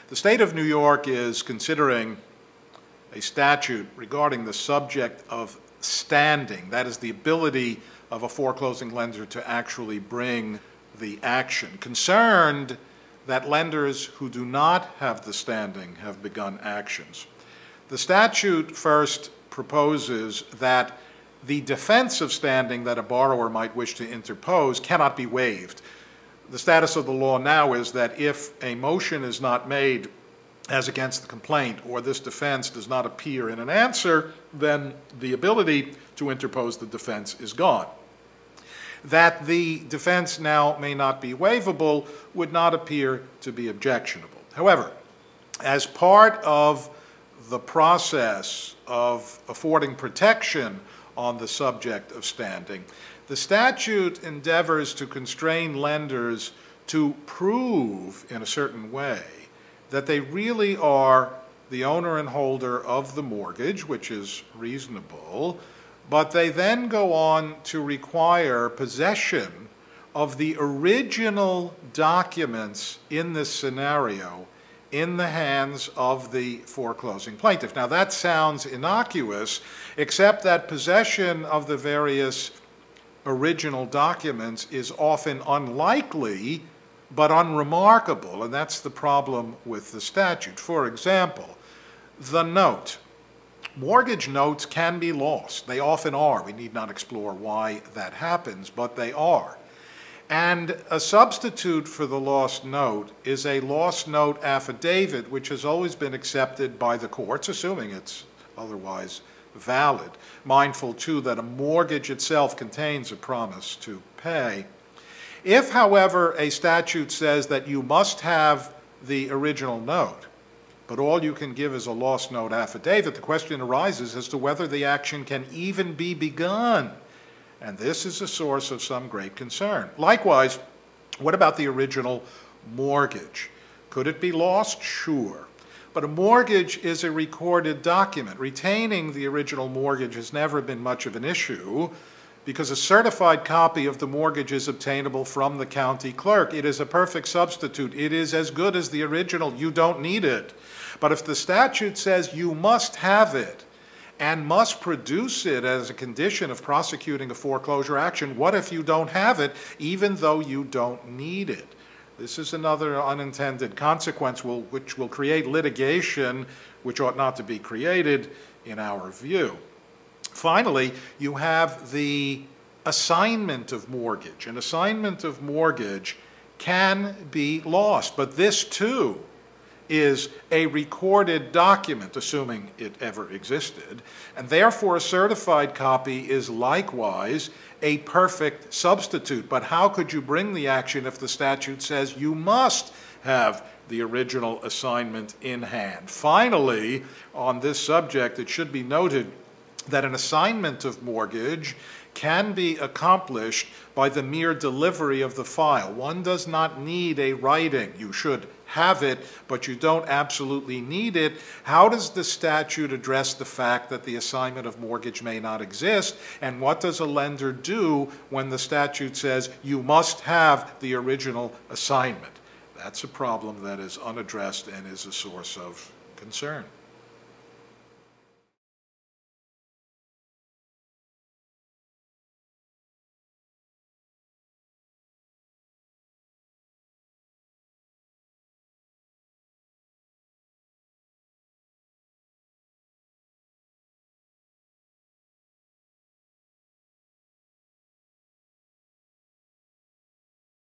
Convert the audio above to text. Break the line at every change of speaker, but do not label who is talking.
The state of New York is considering a statute regarding the subject of standing, that is, the ability of a foreclosing lender to actually bring the action, concerned that lenders who do not have the standing have begun actions. The statute first proposes that the defense of standing that a borrower might wish to interpose cannot be waived. The status of the law now is that if a motion is not made as against the complaint, or this defense does not appear in an answer, then the ability to interpose the defense is gone. That the defense now may not be waivable would not appear to be objectionable. However, as part of the process of affording protection on the subject of standing, the statute endeavors to constrain lenders to prove in a certain way that they really are the owner and holder of the mortgage, which is reasonable, but they then go on to require possession of the original documents in this scenario in the hands of the foreclosing plaintiff. Now that sounds innocuous, except that possession of the various original documents is often unlikely but unremarkable, and that's the problem with the statute. For example, the note. Mortgage notes can be lost. They often are. We need not explore why that happens, but they are. And a substitute for the lost note is a lost note affidavit, which has always been accepted by the courts, assuming it's otherwise valid, mindful too that a mortgage itself contains a promise to pay. If, however, a statute says that you must have the original note, but all you can give is a lost note affidavit, the question arises as to whether the action can even be begun. And this is a source of some great concern. Likewise, what about the original mortgage? Could it be lost? Sure. But a mortgage is a recorded document. Retaining the original mortgage has never been much of an issue because a certified copy of the mortgage is obtainable from the county clerk. It is a perfect substitute. It is as good as the original. You don't need it. But if the statute says you must have it and must produce it as a condition of prosecuting a foreclosure action, what if you don't have it, even though you don't need it? This is another unintended consequence which will create litigation which ought not to be created in our view. Finally, you have the assignment of mortgage. An assignment of mortgage can be lost, but this too is a recorded document, assuming it ever existed, and therefore a certified copy is likewise a perfect substitute. But how could you bring the action if the statute says you must have the original assignment in hand? Finally, on this subject, it should be noted that an assignment of mortgage can be accomplished by the mere delivery of the file. One does not need a writing. You should have it, but you don't absolutely need it. How does the statute address the fact that the assignment of mortgage may not exist? And what does a lender do when the statute says you must have the original assignment? That's a problem that is unaddressed and is a source of concern.